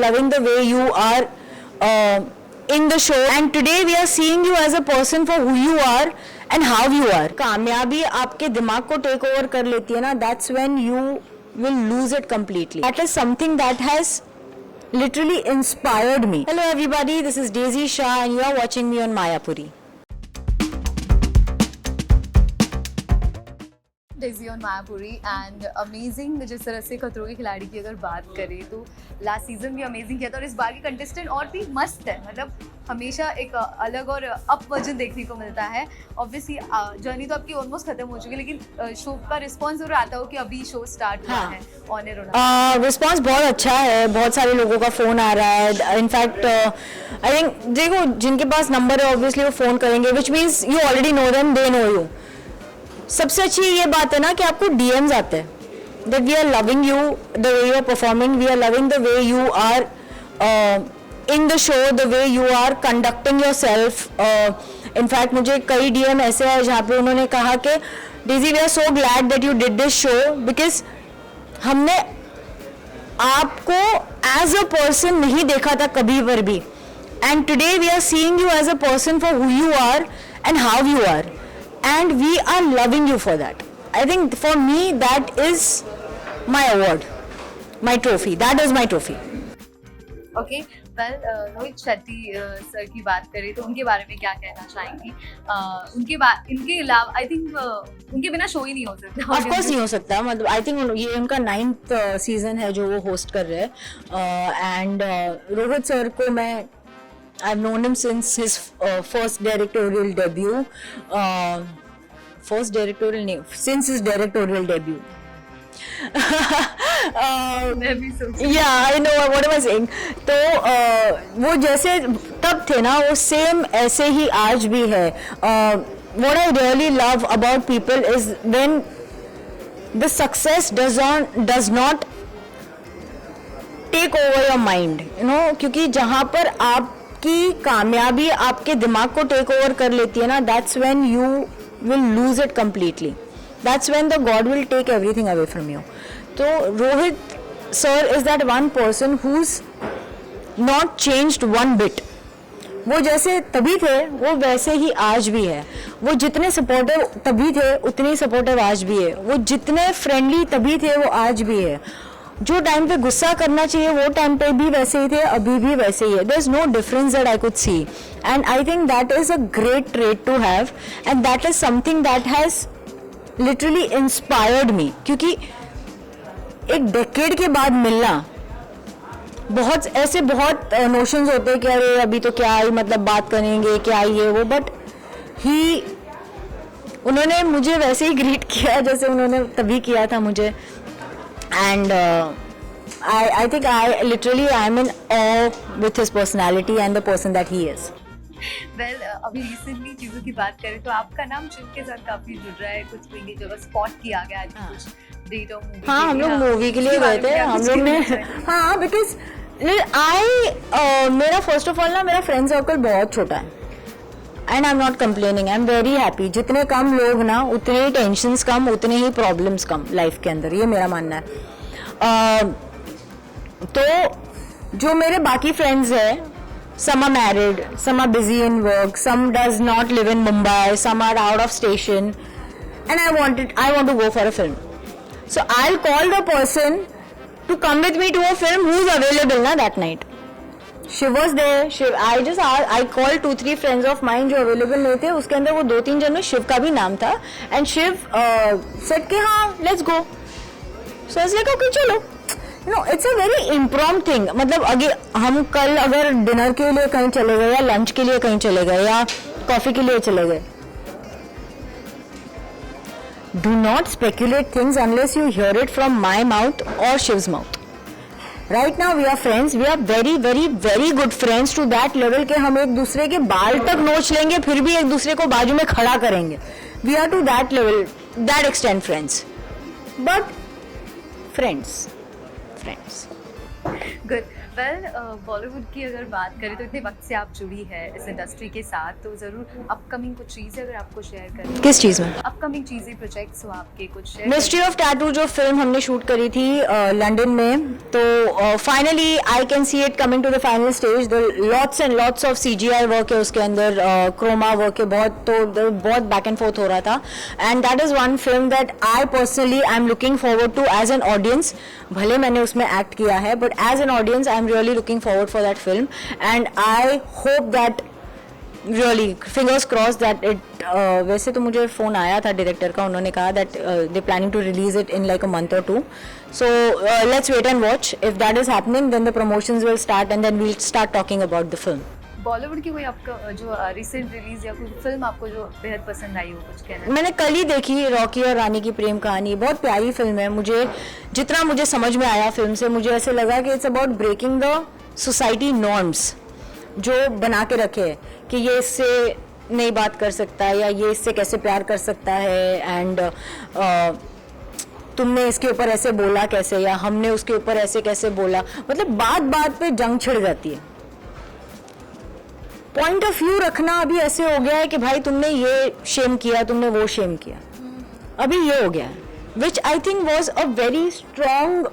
loving the way you are in the show, and today we are seeing you as a person for who you are and how you are. कामयाबी आपके दिमाग को take over कर लेती है ना, that's when you will lose it completely. That is something that has literally inspired me. Hello everybody, this is Daisy Shah and you are watching me on Mayapuri. Daisy on Mayapuri and amazing. जिस तरह से खतरों के खिलाड़ी की अगर बात करें तो लास्ट सीजन भी अमेजिंग किया था और इस बार के कंटेस्टेंट और भी मस्त है. मतलब हमेशा एक अलग और अप वर्जन देखने को मिलता है. ऑब्वियसली जर्नी तो आपकी ऑलमोस्ट खत्म हो चुकी है, लेकिन शो का रिस्पॉन्स जरूर आता हो कि अभी शो स्टार्ट हुआ है ऑन एयर होना. रिस्पॉन्स बहुत अच्छा है, बहुत सारे लोगों का फ़ोन आ रहा है. इनफैक्ट आई थिंक देखो जिनके पास नंबर है ऑब्वियसली वो फ़ोन करेंगे, which means you already know them, they know you. सबसे अच्छी ये बात है ना कि आपको डीएम्स आते हैं that we are loving you the way you are performing, we are loving the way you are in the show, the way you are conducting yourself. In fact मुझे कई डीएम ऐसे हैं जहाँ पे उन्होंने कहा कि daisy we are so glad that you did this show because हमने आपको as a person नहीं देखा था कभी पर भी, and today we are seeing you as a person for who you are and how you are, and we are loving you for that. I think for me that is my award, my trophy. That is my trophy. Okay well, Rohit Shetty sir की बात करें तो उनके बारे में क्या कहना चाहेंगी? इनके अलावा आई थिंक उनके बिना शो ही नहीं हो सकता. ऑफ कोर्स नहीं हो सकता. मतलब आई थिंक ये उनका 9th सीजन है जो वो होस्ट कर रहे हैं. एंड रोहित सर को मैं I've known him since his first directorial debut. Since his directorial debut. मैं भी सोची. Yeah, I know what am I saying. तो वो जैसे तब थे ना वो सेम ऐसे ही आज भी है. What I really love about people is when the success does not take over your mind, you know, क्योंकि जहाँ पर आपकी कामयाबी आपके दिमाग को टेक ओवर कर लेती है ना, that's when you will lose it completely. That's when the God will take everything away from you. तो Rohit sir is that one person who's not changed one bit. वो जैसे तभी थे वो वैसे ही आज भी है. वो जितने सपोर्टिव तभी थे उतने सपोर्टिव आज भी है. वो जितने फ्रेंडली तभी थे वो आज भी है. जो टाइम पे गुस्सा करना चाहिए वो टाइम पे भी वैसे ही थे, अभी भी वैसे ही है. There is no difference that I could see, and I think that is a great trait to have, and that is something that has literally inspired me. क्योंकि एक डेकेड के बाद मिलना, बहुत ऐसे बहुत नोशंस होते हैं कि अरे अभी तो क्या ही मतलब बात करेंगे क्या ये वो, बट उन्होंने मुझे वैसे ही ग्रीट किया जैसे उन्होंने तभी किया था मुझे. And I think I literally am in awe with his personality and the person that he is. Well, अभी रिसेंटली चीज़ों की बात करें तो आपका नाम शिव के साथ काफी जुड़ रहा है. कुछ भी जगह स्पॉट किया गया है कुछ डेट ऑफ मूवी. हाँ, हम लोग मूवी के लिए गए थे. हम लोग ने हाँ बिकॉज मेरा फर्स्ट ऑफ ऑल ना मेरा फ्रेंड सर्कल बहुत छोटा है. And I am not complaining, I am very happy. जितने कम लोग ना उतने ही टेंशन्स कम, उतने ही प्रॉब्लम्स कम लाइफ के अंदर, ये मेरा मानना है. तो जो मेरे बाकी फ्रेंड्स हैं, some are married, some are busy in work, some does not live in Mumbai, some are out of station, and I want to go for a film. So I'll call the person to come with me to a film who's available na that night. Shiv was there. I called 2-3 friends of mine जो available नहीं थे. उसके अंदर वो 2-3 जन में शिव का भी नाम था. And Shiv said कि हाँ let's go. So I was like okay चलो. You know it's a very impromptu thing. मतलब अगर हम कल अगर डिनर के लिए कहीं चले गए या लंच के लिए कहीं चले गए या कॉफी के लिए चले गए, do not speculate things unless you hear it from my mouth or Shiv's mouth. Right now we are friends, we are very very very good friends to that level कि हम एक दूसरे के बाल तक नोच लेंगे फिर भी एक दूसरे को बाजू में खड़ा करेंगे. We are to that level, that extent friends. But friends. Good. Well, Bollywood की अगर बात करें तो इतने वक्त से आप जुड़ी है इस इंडस्ट्री के साथ, तो ज़रूर अपकमिंग कुछ चीज़ें अगर आपको शेयर करें। किस चीज़ में? अपकमिंग चीज़ें, प्रोजेक्ट्स हो आपके कुछ शेयर मिस्ट्री ऑफ टैटू जो फिल्म हमने शूट करी थी लंदन में, तो finally I can see it coming to the final stage. Lots and lots of CGI work है उसके अंदर, क्रोमा वर्क है बहुत, तो बहुत बैक एंड फोर्थ हो रहा था। And that is one film that I personally I am looking forward to as an audience. भले मैंने उसमें एक्ट किया है, but as an audience I am really looking forward for that film, and I hope that really fingers cross that it, वैसे तो मुझे phone आया था डायरेक्टर का, उन्होंने कहा that they planning to release it in like a month और 2, so let's wait and watch. If that is happening then the promotions will start and then we'll start talking about the film. Bollywood की कोई आपका जो recent release या कोई film आपको जो बेहद पसंद आई हो, कुछ कहना है? मैंने कल ही देखी रॉकी और रानी की प्रेम कहानी, बहुत प्यारी फिल्म है। मुझे जितना मुझे समझ में आया फिल्म से, मुझे ऐसे लगा कि it's about breaking the society norms जो बना के रखे हैं कि ये इससे नहीं बात कर सकता, या ये इससे कैसे प्यार कर सकता है, एंड तुमने इसके ऊपर ऐसे बोला कैसे, या हमने उसके ऊपर ऐसे कैसे बोला, मतलब बात बात पे जंग छिड़ जाती है। पॉइंट ऑफ व्यू रखना अभी ऐसे हो गया है कि भाई तुमने ये शेम किया, तुमने वो शेम किया, अभी ये हो गया है, which I think was a very strong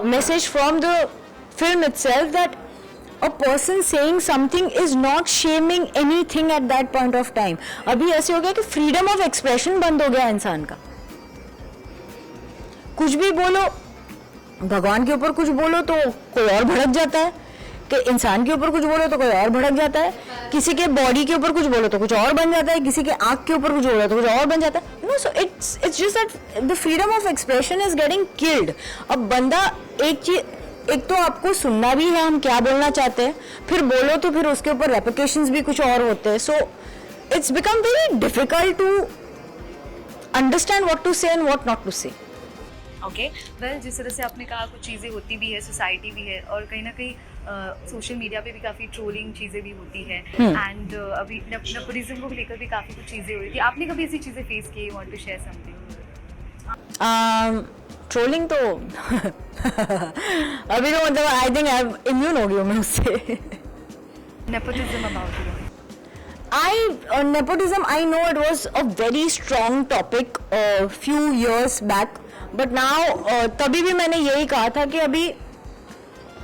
message from the film itself that a person saying something is not shaming anything at that point of time. अभी ऐसे हो गया कि फ्रीडम ऑफ एक्सप्रेशन बंद हो गया इंसान का। कुछ भी बोलो, भगवान के ऊपर कुछ बोलो तो कोई और भड़क जाता है, कि इंसान के ऊपर कुछ बोलो तो कोई और भड़क जाता है, किसी के बॉडी के ऊपर कुछ बोलो तो कुछ और बन जाता है, किसी के आंख के ऊपर कुछ बोलो तो कुछ और बन जाता है। No, so it's just that the freedom of expression is getting killed. अब बंदा एक तो आपको सुनना भी है हम क्या बोलना चाहते हैं, फिर बोलो तो फिर उसके ऊपर रेपिकेशंस भी कुछ और होते हैं। So it's become very difficult to understand what to say and what not to say. Okay, well, जिस तरह से आपने कहा कुछ चीज़ें होती भी है, सोसाइटी भी है, और कहीं ना कहीं सोशल मीडिया पे भी काफ़ी ट्रोलिंग चीज़ें भी होती है, एंड अभी नेपोटिज्म को लेकर भी काफ़ी कुछ चीज़ें हो रही थी। आपने कभी ऐसी चीज़ें फेस की? Want to share something? Trolling तो अभी तो मतलब आई थिंक आई इम्यून हो गई हूँ मैं उससे। Nepotism about you? Nepotism, I know it was a very strong topic a few years back, but now तभी भी मैंने यही कहा था कि अभी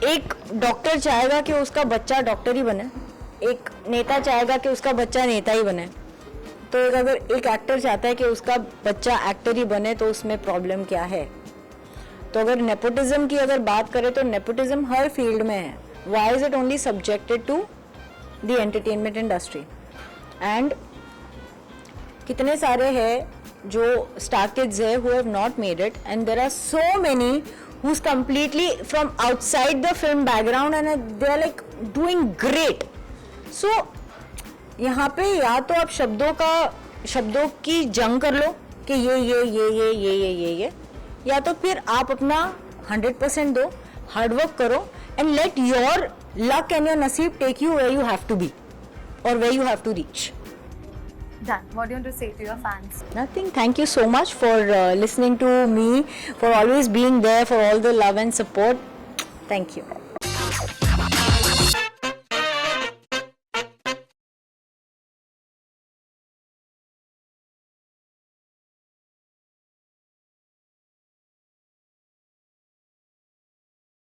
एक डॉक्टर चाहेगा कि उसका बच्चा डॉक्टर ही बने, एक नेता चाहेगा कि उसका बच्चा नेता ही बने, तो अगर एक एक्टर चाहता है कि उसका बच्चा एक्टर ही बने तो उसमें प्रॉब्लम क्या है? तो अगर नेपोटिज्म की अगर बात करें तो नेपोटिज्म हर फील्ड में है। Why is it only subjected to the entertainment industry? And कितने सारे हैं जो स्टार किड्स है who have not made it, and there are so many who is completely from outside the film background and they are like doing great. So यहाँ पे या तो आप शब्दों की जंग कर लो कि ये, या तो फिर आप अपना 100% दो, हार्डवर्क करो, and let your luck and your नसीब take you where you have to be or where you have to reach. Done. What do you want to say to your fans? Nothing. Thank you so much for listening to me, for always being there, for all the love and support. Thank you.